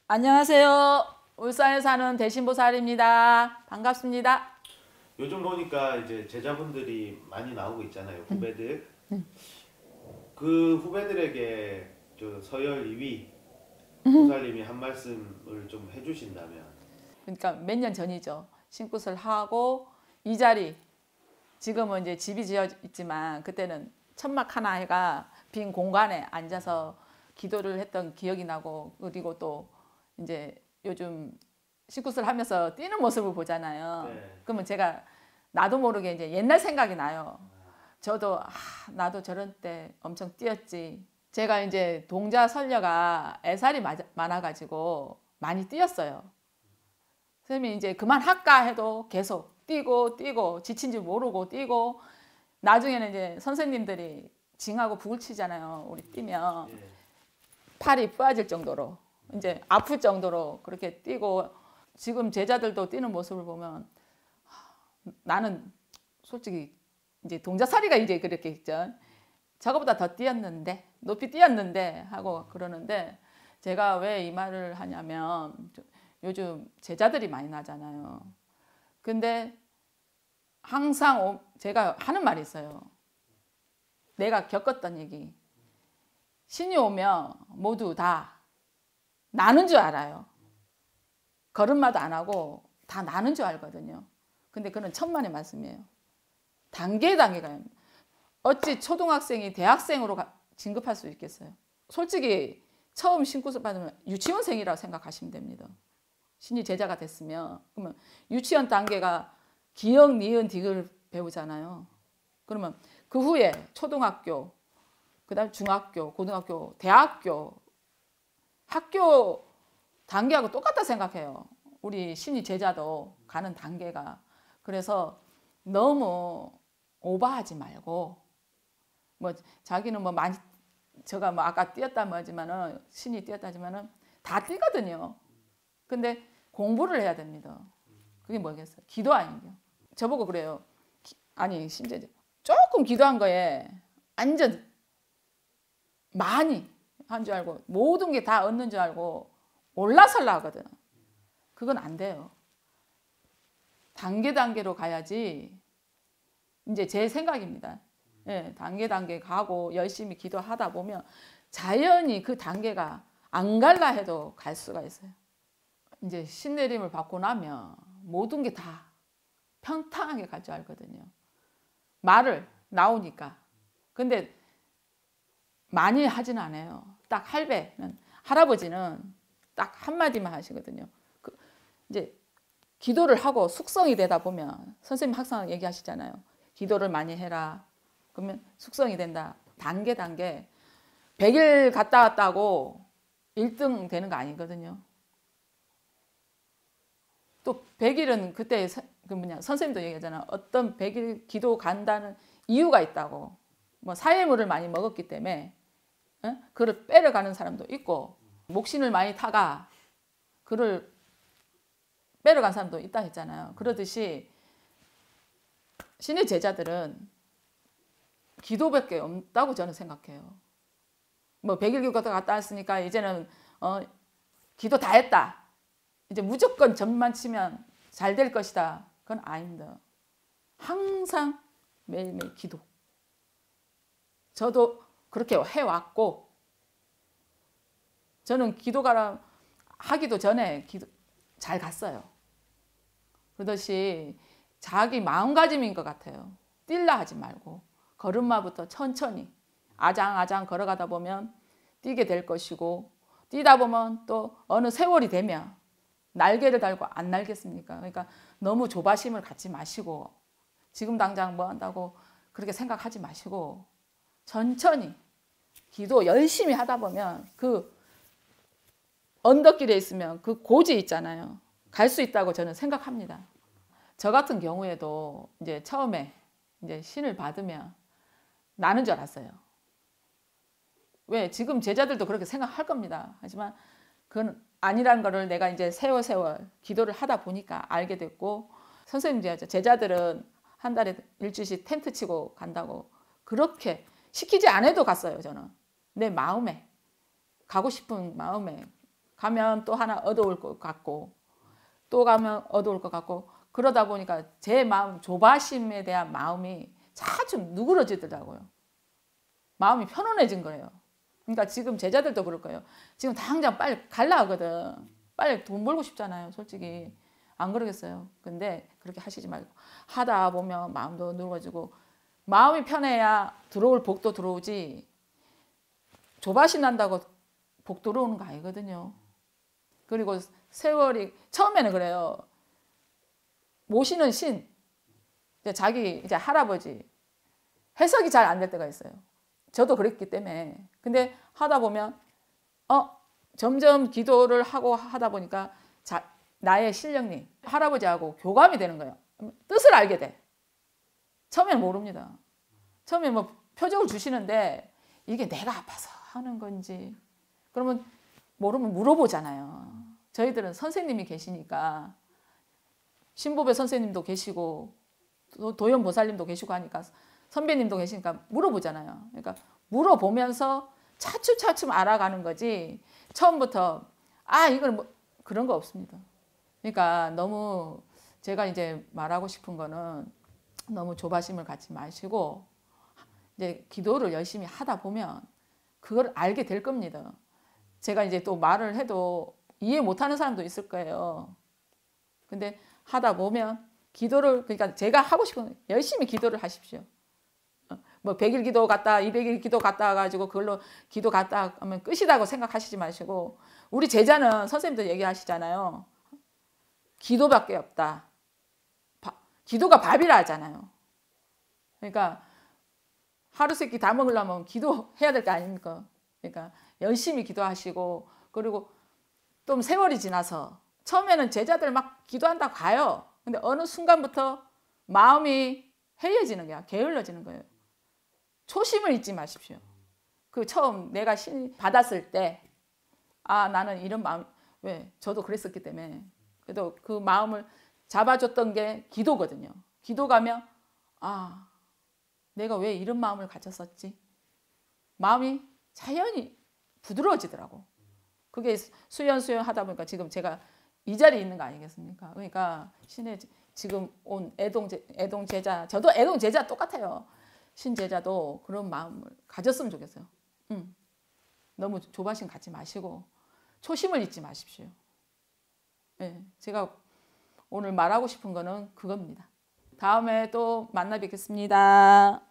안녕하세요. 울산에 사는 대신보살입니다. 반갑습니다. 요즘 보니까 이제 제자분들이 많이 나오고 있잖아요. 후배들. 그 후배들에게 저 서열 2위 보살님이 한 말씀을 좀 해주신다면. 그러니까 몇 년 전이죠. 신굿을 하고 이 자리, 지금은 이제 집이 지어 있지만 그때는 천막 하나 해가 빈 공간에 앉아서 기도를 했던 기억이 나고, 그리고 또 이제 요즘 신굿을 하면서 뛰는 모습을 보잖아요. 네. 그러면 제가 나도 모르게 이제 옛날 생각이 나요. 저도 나도 저런 때 엄청 뛰었지. 제가 이제 동자 선녀가 애살이 많아가지고 많이 뛰었어요. 선생님이 이제 그만할까 해도 계속 뛰고 지친 줄 모르고 뛰고, 나중에는 이제 선생님들이 징하고 북을 치잖아요. 우리 뛰면 예. 팔이 부러질 정도로, 이제 아플 정도로 그렇게 뛰고, 지금 제자들도 뛰는 모습을 보면 나는 솔직히 이제 동자살이가 이제 그렇게 있죠. 저거보다 더 뛰었는데, 높이 뛰었는데 하고 그러는데, 제가 왜 이 말을 하냐면 요즘 제자들이 많이 나잖아요. 근데 항상 제가 하는 말이 있어요. 내가 겪었던 얘기. 신이 오면 모두 다 나는 줄 알아요. 걸음마도 안 하고 다 나는 줄 알거든요. 근데 그건 천만의 말씀이에요. 단계가 어찌 초등학생이 대학생으로 진급할 수 있겠어요? 솔직히 처음 신굿을 받으면 유치원생이라고 생각하시면 됩니다. 신이 제자가 됐으면, 그러면 유치원 단계가 기역, 니은, 디귿을 배우잖아요. 그러면 그 후에 초등학교, 그다음 중학교, 고등학교, 대학교, 학교 단계하고 똑같다 생각해요. 우리 신이 제자도 가는 단계가. 그래서 너무 오버하지 말고, 뭐 자기는 뭐 많이, 제가 뭐 아까 뛰었다 하지만은, 신이 뛰었다지만은 다 뛰거든요. 근데 공부를 해야 됩니다. 그게 뭐겠어요? 기도 아니에요. 저보고 그래요. 아니 신제자 조금 기도한 거에 완전 많이 한 줄 알고 모든 게 다 얻는 줄 알고 올라설라 하거든. 그건 안 돼요. 단계로 가야지. 이제 제 생각입니다. 예, 단계 가고 열심히 기도하다 보면 자연히 그 단계가 안 갈라 해도 갈 수가 있어요. 이제 신내림을 받고 나면 모든 게 다 평탄하게 갈 줄 알거든요. 말을 나오니까. 근데 많이 하진 않아요. 딱 할배는, 할아버지는 딱 한마디만 하시거든요. 이제 기도를 하고 숙성이 되다 보면, 선생님 항상 얘기하시잖아요. 기도를 많이 해라. 그러면 숙성이 된다. 단계 100일 갔다 왔다고 1등 되는 거 아니거든요. 또 100일은 그때 선생님도 얘기하잖아. 어떤 100일 기도 간다는 이유가 있다고. 뭐 사해물을 많이 먹었기 때문에 그를 빼려가는 사람도 있고, 목신을 많이 타가 그를 빼려간 사람도 있다 했잖아요. 그러듯이 신의 제자들은 기도밖에 없다고 저는 생각해요. 뭐 100일 기도 갔다 왔으니까 이제는 기도 다 했다, 이제 무조건 점만 치면 잘 될 것이다. 그건 아닙니다. 항상 매일매일 기도. 저도 그렇게 해왔고, 저는 기도가 하기도 전에 잘 갔어요. 그렇듯이 자기 마음가짐인 것 같아요. 뛸라 하지 말고 걸음마부터 천천히 아장아장 걸어가다 보면 뛰게 될 것이고, 뛰다 보면 또 어느 세월이 되면 날개를 달고 안 날겠습니까? 그러니까 너무 조바심을 갖지 마시고, 지금 당장 뭐 한다고 그렇게 생각하지 마시고, 천천히 기도 열심히 하다 보면 그 언덕길에 있으면 그 고지 있잖아요. 갈 수 있다고 저는 생각합니다. 저 같은 경우에도 이제 처음에 이제 신을 받으면 나는 줄 알았어요. 왜? 지금 제자들도 그렇게 생각할 겁니다. 하지만 그건 아니라는 거를 내가 이제 세월 기도를 하다 보니까 알게 됐고, 선생님 제자들은 한 달에 일주일씩 텐트 치고 간다고 그렇게 시키지 않아도 갔어요. 저는 내 마음에, 가고 싶은 마음에 가면 또 하나 얻어올 것 같고 또 가면 얻어올 것 같고 그러다 보니까 제 마음 조바심에 대한 마음이 차츰 누그러지더라고요. 마음이 편안해진 거예요. 그러니까 지금 제자들도 그럴 거예요. 지금 당장 빨리 갈라 하거든. 빨리 돈 벌고 싶잖아요. 솔직히. 안 그러겠어요. 근데 그렇게 하시지 말고 하다 보면 마음도 누그러지고 마음이 편해야 들어올 복도 들어오지 조바심 난다고 복 들어오는 거 아니거든요. 그리고 세월이 처음에는 그래요. 모시는 신 자기 이제 할아버지 해석이 잘 안 될 때가 있어요. 저도 그랬기 때문에. 근데 하다 보면 점점 기도를 하고 하다 보니까 나의 신령님 할아버지하고 교감이 되는 거예요. 뜻을 알게 돼. 처음에는 모릅니다. 처음에 뭐 표적을 주시는데 이게 내가 아파서 하는 건지 그러면 모르면 물어보잖아요. 저희들은 선생님이 계시니까 신보배 선생님도 계시고 도연 보살님도 계시고 하니까 선배님도 계시니까 물어보잖아요. 그러니까 물어보면서 차츰차츰 알아가는 거지 처음부터 이건 뭐 그런 거 없습니다. 그러니까 너무 제가 이제 말하고 싶은 거는 너무 조바심을 갖지 마시고 이제 기도를 열심히 하다 보면 그걸 알게 될 겁니다. 제가 이제 또 말을 해도 이해 못하는 사람도 있을 거예요. 근데 하다 보면 기도를 그러니까 제가 하고 싶은 열심히 기도를 하십시오. 뭐 100일 기도 갔다 200일 기도 갔다 가지고 그걸로 기도 갔다 하면 끝이라고 생각하시지 마시고 우리 제자는 선생님도 얘기하시잖아요. 기도밖에 없다. 기도가 밥이라 하잖아요. 그러니까 하루 세끼 다 먹으려면 기도해야 될 거 아닙니까? 그러니까 열심히 기도하시고 그리고 좀 세월이 지나서 처음에는 제자들 막 기도한다고 가요. 근데 어느 순간부터 마음이 해이해지는 거야. 게을러지는 거예요. 초심을 잊지 마십시오. 그 처음 내가 신 받았을 때 나는 이런 마음 왜 저도 그랬었기 때문에 그래도 그 마음을 잡아줬던 게 기도거든요. 기도 가면 내가 왜 이런 마음을 가졌었지? 마음이 자연히 부드러워지더라고. 그게 수연 하다 보니까 지금 제가 이 자리에 있는 거 아니겠습니까? 그러니까 신의 지금 온 애동 제자 저도 애동 제자 똑같아요. 신 제자도 그런 마음을 가졌으면 좋겠어요. 너무 조바심 갖지 마시고 초심을 잊지 마십시오. 네, 제가 오늘 말하고 싶은 거는 그겁니다. 다음에 또 만나 뵙겠습니다.